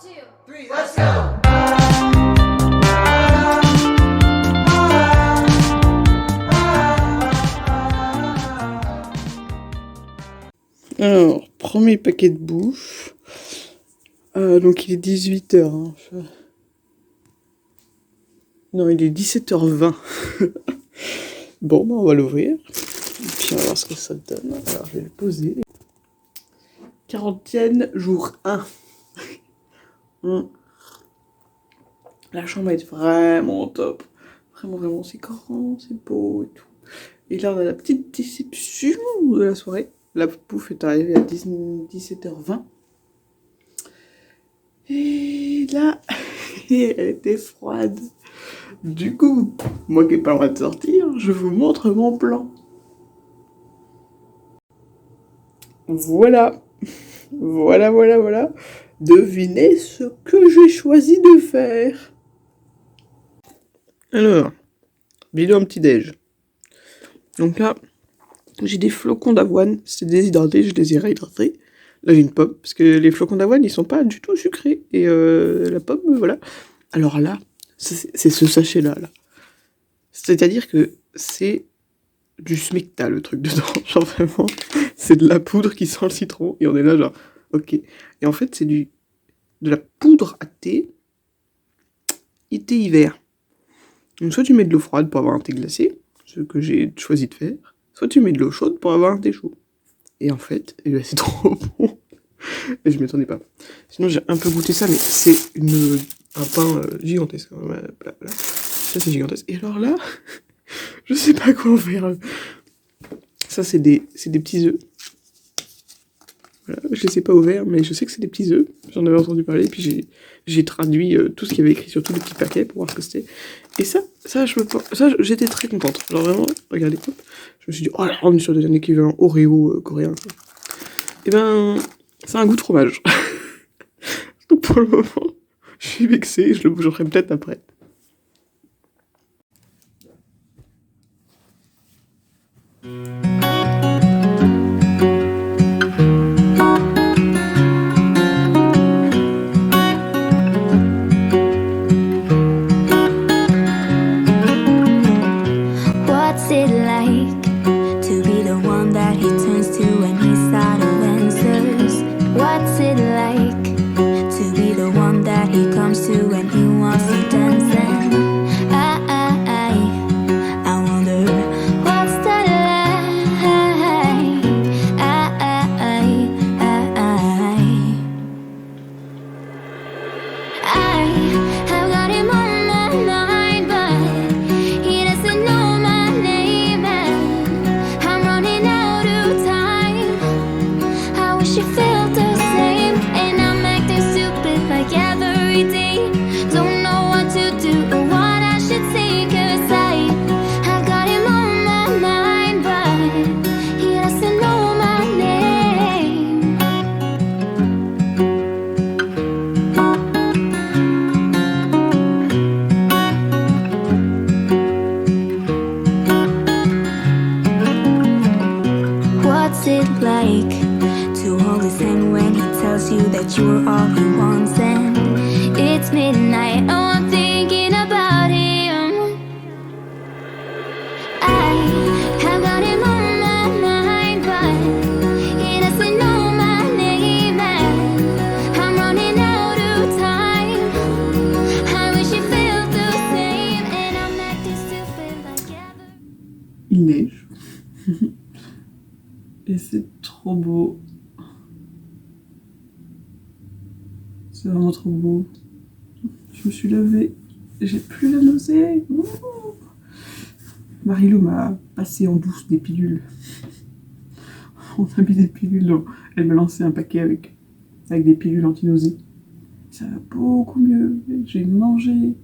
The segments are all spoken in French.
2, 3, let's go! Alors, premier paquet de bouffe. Donc il est 18h. Hein. Non, il est 17h20. Bon, on va l'ouvrir. Et puis on va voir ce que ça donne. Alors je vais le poser. Quarantaine, jour 1. La chambre est vraiment top. Vraiment, c'est grand, c'est beau et tout. Et là, on a la petite déception de la soirée. La bouffe est arrivée à 17h20. Et là, elle était froide. Du coup, moi qui n'ai pas le droit de sortir, je vous montre mon plan. Voilà. Voilà. Devinez ce que j'ai choisi de faire. Alors, bilan petit-déj. Donc là, j'ai des flocons d'avoine. C'est déshydraté, je les ai réhydratés. Là, j'ai une pomme, parce que les flocons d'avoine, ils sont pas du tout sucrés. Et la pomme, voilà. Alors là, c'est ce sachet-là. Là. C'est-à-dire que c'est du smecta, le truc dedans. Genre vraiment, c'est de la poudre qui sent le citron. Et on est là, genre, ok. Et en fait, c'est de la poudre à thé, hiver. Donc soit tu mets de l'eau froide pour avoir un thé glacé, ce que j'ai choisi de faire, soit tu mets de l'eau chaude pour avoir un thé chaud. Et en fait, c'est trop bon. Et je m'y attendais pas. Sinon, j'ai un peu goûté ça, mais c'est un pain gigantesque. Voilà. Ça, c'est gigantesque. Et alors là, je sais pas quoi en faire. Ça, c'est des petits œufs. Voilà, je les ai pas ouverts, mais je sais que c'est des petits œufs. J'en avais entendu parler, puis j'ai traduit tout ce qu'il y avait écrit sur tous les petits paquets pour voir ce que c'était. Et ça, j'étais très contente. Genre vraiment, regardez, hop, je me suis dit, oh là, on est sur un équivalent Oreo coréen. Quoi. Et ben, c'est un goût de fromage. Donc pour le moment, je suis vexée, je le bougerai peut-être après. What's it like to be the one that he turns to when he's out of answers? What's it like to be the one that he comes to when he wants to dance? And I wonder what's that like? I have got him on my mind, but he doesn't know my name, and I'm running out of time. I wish you felt the same, and I'm acting stupid like every day. Don't know what to do or what I should say, 'cause I got him on my mind, but he doesn't know my name. What's it like to hold his hand when he tells you that you're all he wants? And it's midnight, oh, I'm thinking about him. I have got him on my mind, but he doesn't know my name, and I'm running out of time. I wish you felt the same, and I'm acting stupid like ever. Il neige. Et c'est trop beau. C'est vraiment trop beau. Je me suis levée. J'ai plus la nausée. Ouh. Marilou m'a passé en douce des pilules. On a mis des pilules. Elle m'a lancé un paquet avec des pilules anti-nausées. Ça va beaucoup mieux. J'ai mangé.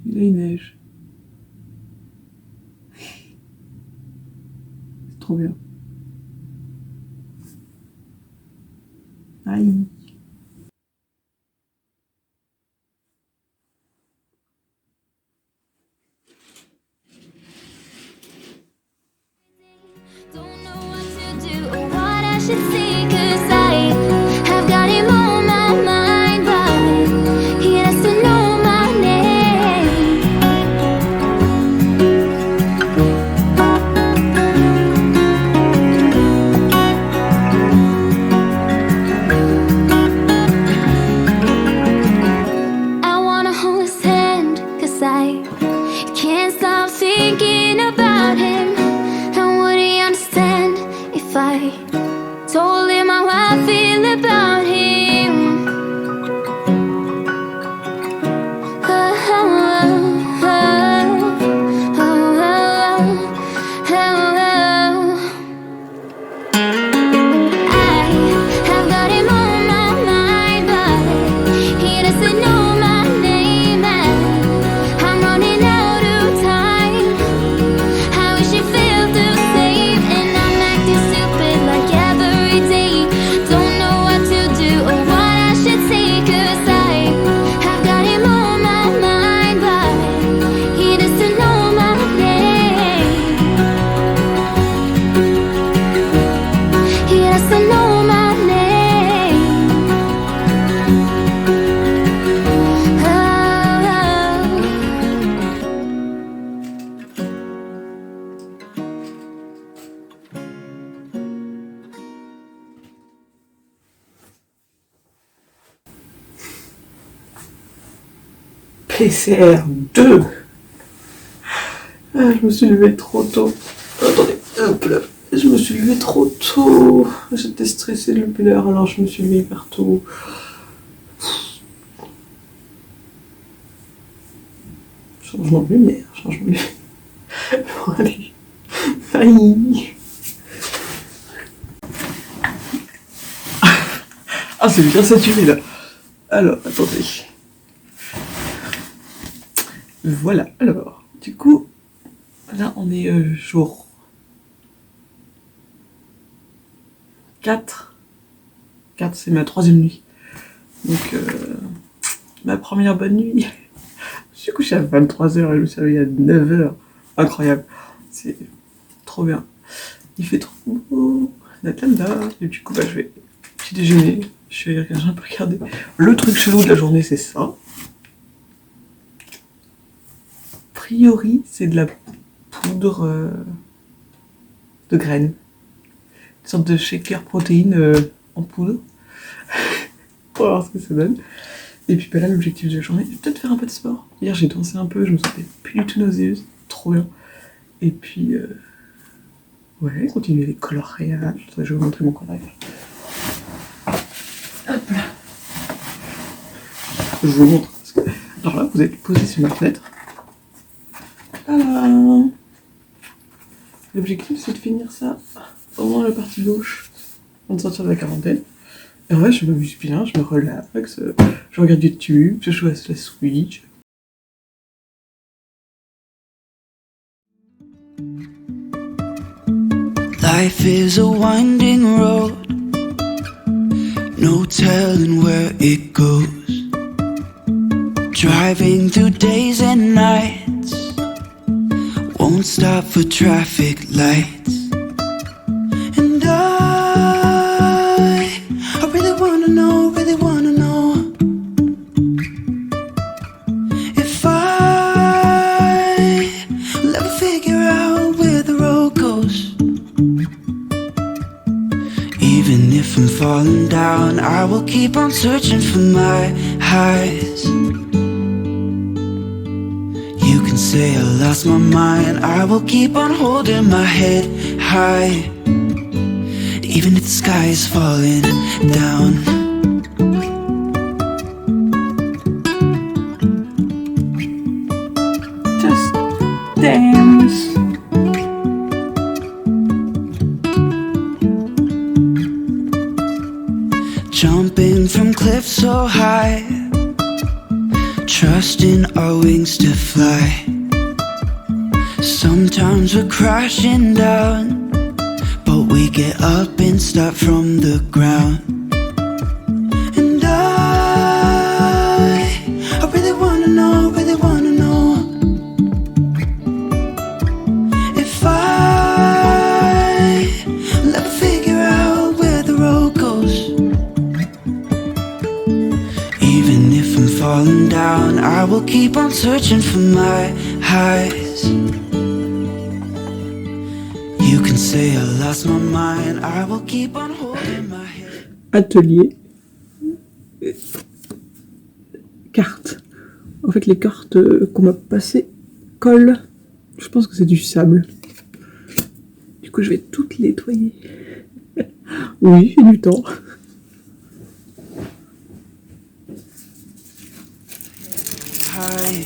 Et là, il neige. C'est trop bien. Aïe. Don't know what to do or what I should say, 'cause I have got him PCR 2. Ah, je me suis levée trop tôt. Attendez, hop là. Je me suis levée trop tôt. J'étais stressée depuis l'heure, alors je me suis levée hyper tôt. Changement de lumière, changement de lumière. Bon, allez. Aïe. Ah, c'est bien saturé là. Alors, attendez. Voilà, alors, du coup, là on est jour 4. 4, c'est ma 3e nuit. Donc, ma première bonne nuit. Je suis couché à 23h et je me suis réveillée à 9h. Incroyable. C'est trop bien. Il fait trop beau. La là. Et du coup, bah, je vais petit déjeuner. Je vais un peu regarder. Le truc chelou de la journée, c'est ça. A priori, c'est de la poudre de graines. Une sorte de shaker protéine en poudre. On va voir ce que ça donne. Et puis bah là, l'objectif de la journée, c'est peut-être faire un peu de sport. Hier, j'ai dansé un peu, je me sentais plus du tout nauséeuse. Trop bien. Et puis, ouais, continuer les coloriages. Je vais vous montrer mon coloriage. Hop là. Je vous montre. Alors là, vous êtes posé sur ma fenêtre. Voilà. L'objectif, c'est de finir ça au moins la partie gauche avant de sortir de la quarantaine. Et en vrai, je m'amuse bien, je me relaxe, je regarde YouTube, je joue à la Switch. Life is a winding road, no telling where it goes. Driving through days and nights, won't stop for traffic lights. And I really wanna know if I will ever figure out where the road goes. Even if I'm falling down, I will keep on searching for my highs. You can say I lost my mind, I will keep on holding my head high. Even if the sky is falling down. Just dance. Jumping from cliffs so high, trusting our wings to fly. Sometimes we're crashing down, but we get up and start from the ground. And I really wanna know if I will ever figure out where the road goes. Even if I'm falling down, I will keep on searching for my highs. You can say I lost my mind, I will keep on holding my head. Atelier. Cartes. En fait, les cartes qu'on m'a passées collent. Je pense que c'est du sable. Du coup, je vais toutes les nettoyer. Oui, j'ai du temps. High.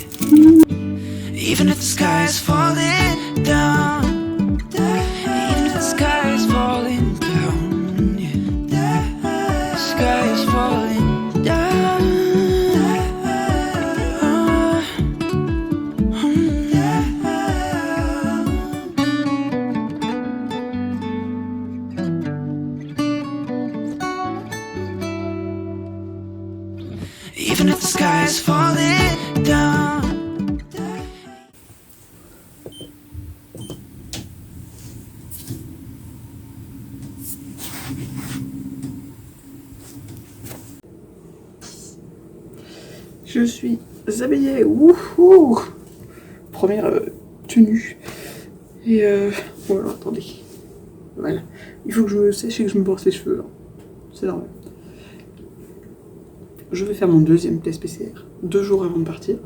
Even if the sky is falling down, even if the sky is falling down, yeah. The sky is falling down. Even if the sky is falling down. Je suis habillée. Wouhou. Première tenue. Et voilà, attendez. Voilà. Il faut que je me sèche et que je me brosse les cheveux. Hein. C'est normal. Je vais faire mon deuxième test PCR 2 jours avant de partir.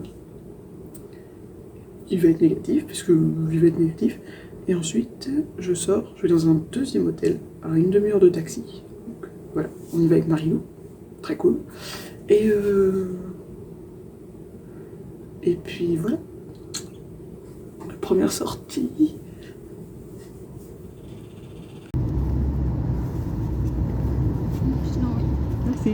il va être négatif, puisque il va être négatif. Et ensuite, je sors, je vais dans un deuxième hôtel, à une demi-heure de taxi. Donc voilà, on y va avec Marilou, très cool. Et puis voilà, la première sortie. Merci.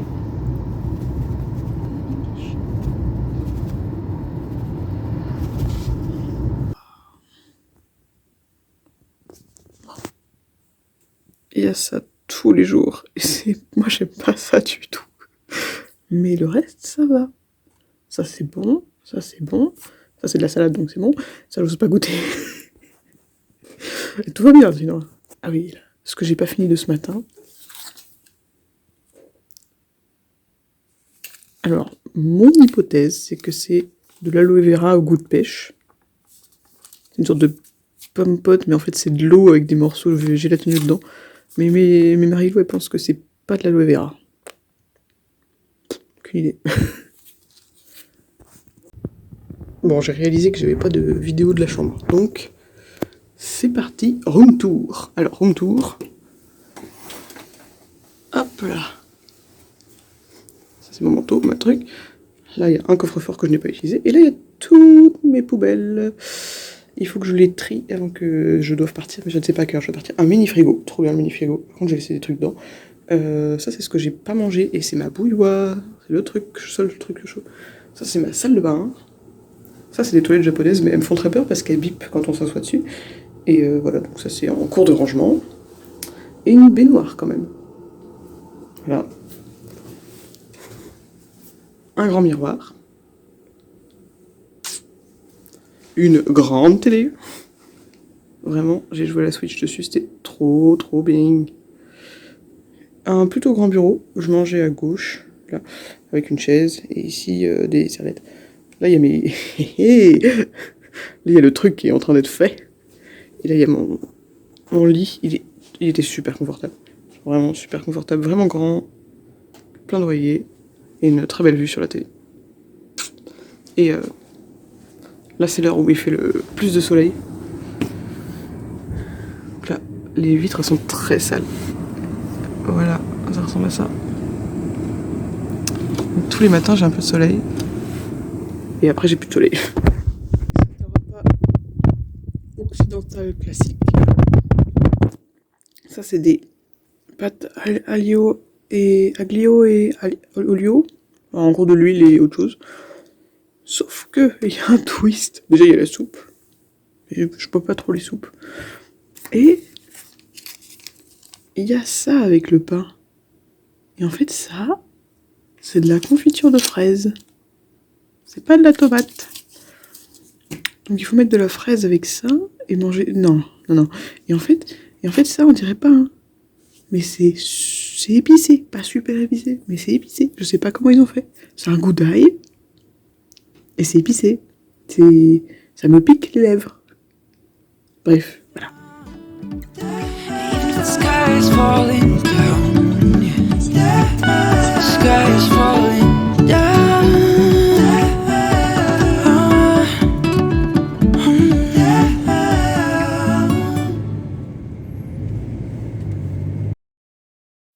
Il y a ça tous les jours. Et moi, j'aime pas ça du tout. Mais le reste, ça va. Ça, c'est bon. Ça, c'est bon. Ça, c'est de la salade, donc c'est bon. Ça, j'ose pas goûter. Et tout va bien, sinon. Ah oui, ce que j'ai pas fini de ce matin. Alors, mon hypothèse, c'est que c'est de l'aloe vera au goût de pêche. C'est une sorte de pomme pote, mais en fait, c'est de l'eau avec des morceaux gélatineux dedans. Mais Marilou, elle pense que c'est pas de l'aloe vera. Aucune idée. Bon, j'ai réalisé que j'avais pas de vidéo de la chambre. Donc, c'est parti, room tour. Alors, room tour. Hop là. Ça, c'est mon manteau, ma truc. Là, il y a un coffre-fort que je n'ai pas utilisé. Et là, il y a toutes mes poubelles. Il faut que je les trie avant que je doive partir, mais je ne sais pas à quelle heure je dois partir. Un mini frigo, trop bien le mini frigo. Par contre, j'ai laissé des trucs dedans. Ça, c'est ce que j'ai pas mangé et c'est ma bouilloire. C'est le truc, seul truc chaud. Ça, c'est ma salle de bain. Ça, c'est des toilettes japonaises, mais elles me font très peur parce qu'elles bipent quand on s'assoit dessus. Et voilà, donc ça, c'est en cours de rangement. Et une baignoire quand même. Voilà. Un grand miroir. Une grande télé. Vraiment, j'ai joué à la Switch dessus, c'était trop bien. Un plutôt grand bureau, je mangeais à gauche, là, avec une chaise, et ici des serviettes. Là, il y a mes... Là, il y a le truc qui est en train d'être fait. Et là, il y a mon lit, il était super confortable. Vraiment super confortable, vraiment grand, plein d'oreillers, et une très belle vue sur la télé. Et là, c'est l'heure où il fait le plus de soleil. Donc là, les vitres sont très sales. Voilà, ça ressemble à ça. Donc, tous les matins, j'ai un peu de soleil. Et après, j'ai plus de soleil. C'est un repas occidental classique. Ça, c'est des pâtes aglio et olio. En gros, de l'huile et autre chose. Sauf que il y a un twist. Déjà, il y a la soupe. Et je bois pas trop les soupes. Et il y a ça avec le pain. Et en fait, ça, c'est de la confiture de fraises. C'est pas de la tomate. Donc il faut mettre de la fraise avec ça et manger... Non. Et en fait, ça, on dirait pas. Hein. Mais c'est épicé. Pas super épicé, mais c'est épicé. Je sais pas comment ils ont fait. C'est un goût d'ail. Et c'est épicé. Ça me pique les lèvres. Bref, voilà. The sky is falling down. Yeah. The sky is falling down.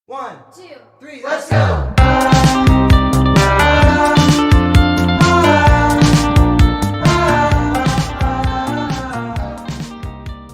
1, 2, 3, let's go!